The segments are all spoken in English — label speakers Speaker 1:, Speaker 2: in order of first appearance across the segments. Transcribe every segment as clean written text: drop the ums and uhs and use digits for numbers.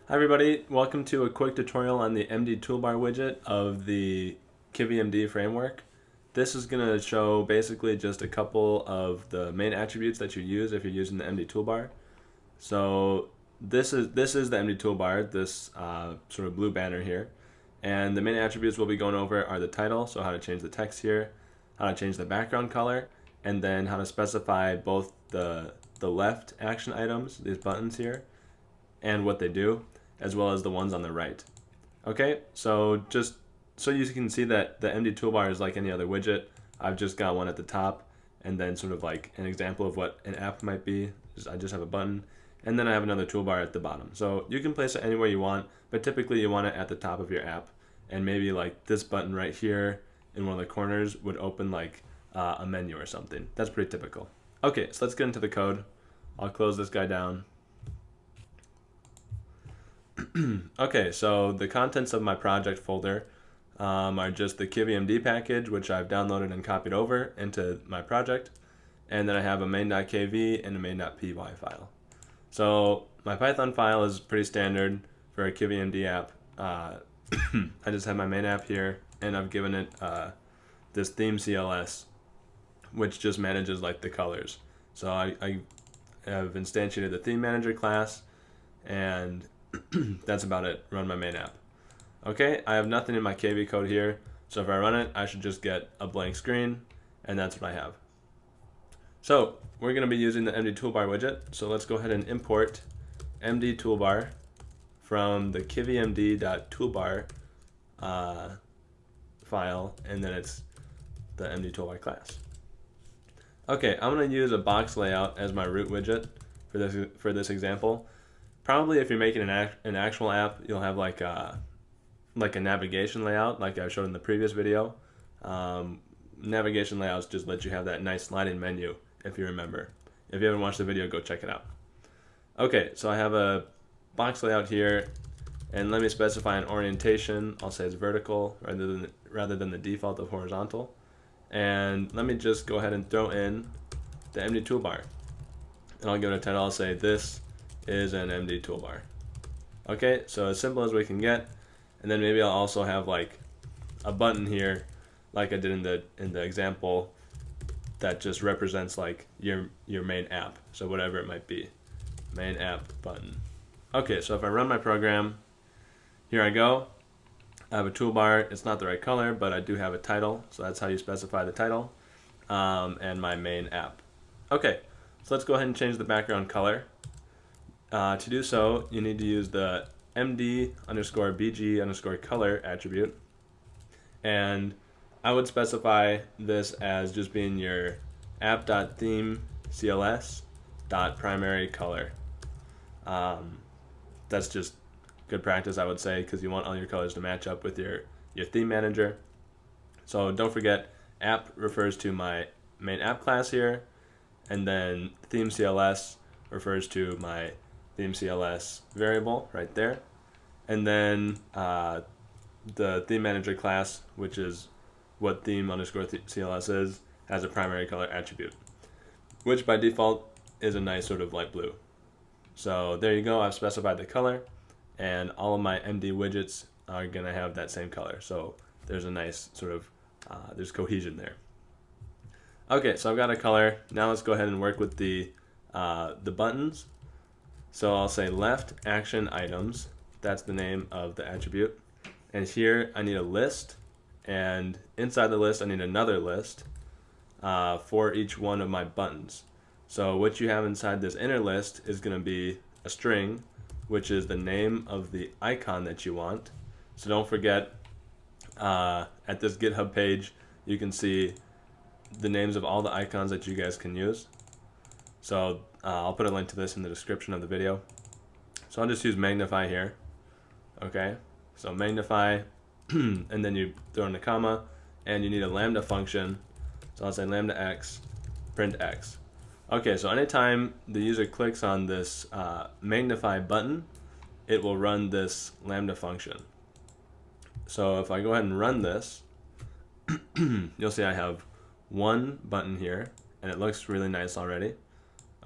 Speaker 1: Hi everybody, welcome to a quick tutorial on the MDToolbar widget of the KivyMD framework. This is going to show basically just a couple of the main attributes that you use if you're using the MDToolbar. So this is the MDToolbar, this sort of blue banner here. And the main attributes we'll be going over are the title, so how to change the text here, how to change the background color, and then how to specify both the left action items, these buttons here, and what they do, as well as the ones on the right. Okay, so just so you can see that the MDToolbar is like any other widget, I've just got one at the top, and then sort of like an example of what an app might be. I just have a button, and then I have another toolbar at the bottom. So you can place it anywhere you want, but typically you want it at the top of your app, and maybe like this button right here in one of the corners would open like a menu or something. That's pretty typical. Okay, so let's get into the code. I'll close this guy down. Okay, so the contents of my project folder are just the KivyMD package, which I've downloaded and copied over into my project, and then I have a main.kv and a main.py file. So my Python file is pretty standard for a KivyMD app. I just have my main app here, and I've given it this theme CLS, which just manages like the colors. So I have instantiated the theme manager class, and that's about it. Run my main app. Okay, I have nothing in my KV code here, so if I run it, I should just get a blank screen, and that's what I have. So we're going to be using the MDToolbar widget, so let's go ahead and import MDToolbar from the KivyMD.toolbar file, and then it's the MDToolbar class. Okay, I'm going to use a box layout as my root widget for this example. Probably if you're making an actual app, you'll have like a navigation layout like I showed in the previous video. Navigation layouts just let you have that nice sliding menu, if you remember. If you haven't watched the video, go check it out. Okay, so I have a box layout here, and let me specify an orientation. I'll say it's vertical rather than the default of horizontal. And let me just go ahead and throw in the MDToolbar. And I'll give it a title. I'll say this is an MDToolbar. Okay, so as simple as we can get, and then maybe I'll also have like a button here, like I did in the example, that just represents like your main app. So whatever it might be, main app button. Okay, so if I run my program, here I go. I have a toolbar. It's not the right color, but I do have a title, so that's how you specify the title, and my main app. Okay, so let's go ahead and change the background color. To do so, you need to use the MD_BG_color attribute, and I would specify this as just being your app.theme_CLS.primary color. That's just good practice, I would say, because you want all your colors to match up with your theme manager. So don't forget, app refers to my main app class here, and then theme CLS refers to my theme CLS variable right there, and then the theme manager class, which is what theme_CLS is, has a primary color attribute, which by default is a nice sort of light blue. So there you go, I've specified the color, and all of my MD widgets are gonna have that same color. So there's a nice sort of there's cohesion there. Okay, so I've got a color. Now let's go ahead and work with the buttons. So I'll say left action items. That's the name of the attribute. And here I need a list, and inside the list I need another list for each one of my buttons. So what you have inside this inner list is going to be a string, which is the name of the icon that you want. So don't forget, at this GitHub page, you can see the names of all the icons that you guys can use. So I'll put a link to this in the description of the video. So I'll just use magnify here. Okay, so magnify, and then you throw in a comma, and you need a lambda function. So I'll say lambda x, print x. Okay, so anytime the user clicks on this magnify button, it will run this lambda function. So if I go ahead and run this, you'll see I have one button here, and it looks really nice already.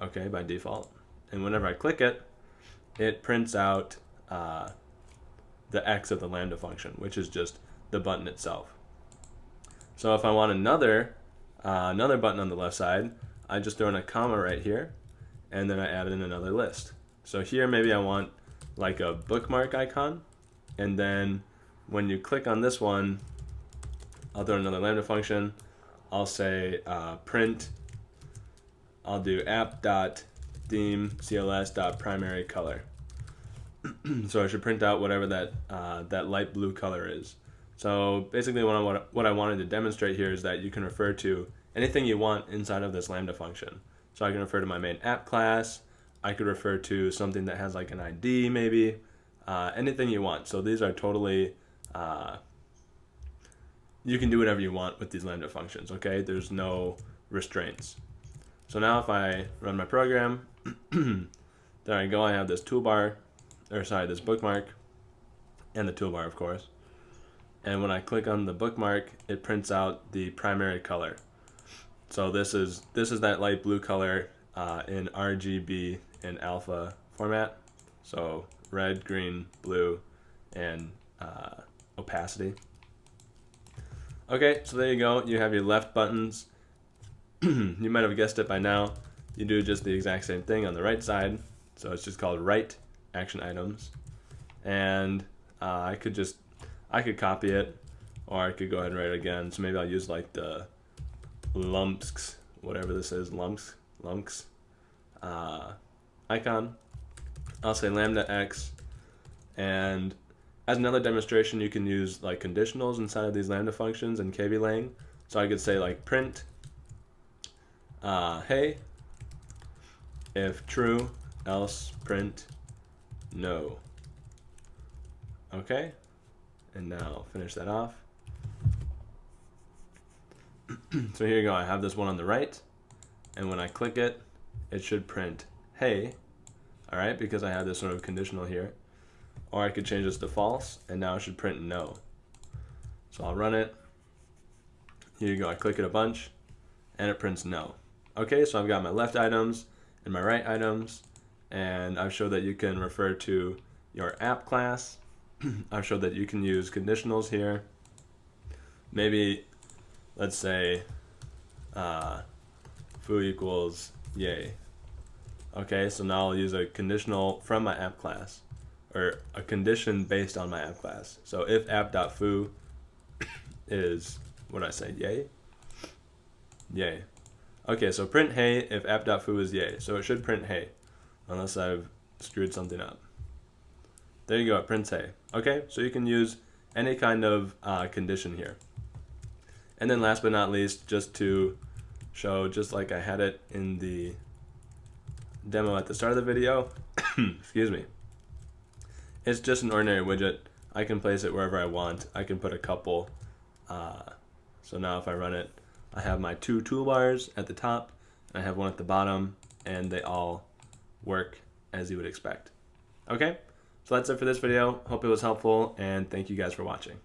Speaker 1: Okay, by default. And whenever I click it, it prints out the X of the lambda function, which is just the button itself. So if I want another button on the left side, I just throw in a comma right here, and then I add in another list. So here maybe I want like a bookmark icon, and then when you click on this one, I'll throw another lambda function. I'll say print, I'll do app.theme cls.primary color. So I should print out whatever that light blue color is. So basically what I wanted to demonstrate here is that you can refer to anything you want inside of this lambda function. So I can refer to my main app class, I could refer to something that has like an ID maybe, anything you want. So these are totally, you can do whatever you want with these lambda functions, okay? There's no restraints. So now if I run my program, there I go, I have this toolbar, this bookmark, and the toolbar of course. And when I click on the bookmark, it prints out the primary color. So this is that light blue color in RGB and alpha format. So red, green, blue, and opacity. Okay, so there you go. You have your left buttons. You might have guessed it by now. You do just the exact same thing on the right side. So it's just called right action items. And I could copy it, or I could go ahead and write it again. So maybe I'll use like the lumps, whatever this is, lumps icon. I'll say lambda x, and as another demonstration, you can use like conditionals inside of these lambda functions in KivyMD. So I could say like print, hey, if true, else print no. Okay, and now finish that off. So here you go, I have this one on the right, and when I click it, it should print hey, alright, because I have this sort of conditional here. Or I could change this to false, and now it should print no. So I'll run it. Here you go, I click it a bunch, and it prints no. Okay, so I've got my left items and my right items, and I've showed that you can refer to your app class. I've showed that you can use conditionals here. Maybe, let's say, foo equals yay. Okay, so now I'll use a conditional from my app class, or a condition based on my app class. So if app.foo is, what did I say, yay? Yay. Okay, so print hey if app.foo is yay. So it should print hey, unless I've screwed something up. There you go, it prints hey. Okay, so you can use any kind of condition here. And then last but not least, just to show, just like I had it in the demo at the start of the video, excuse me, it's just an ordinary widget. I can place it wherever I want. I can put a couple. So now if I run it, I have my two toolbars at the top, and I have one at the bottom, and they all work as you would expect. Okay, so that's it for this video. Hope it was helpful, and thank you guys for watching.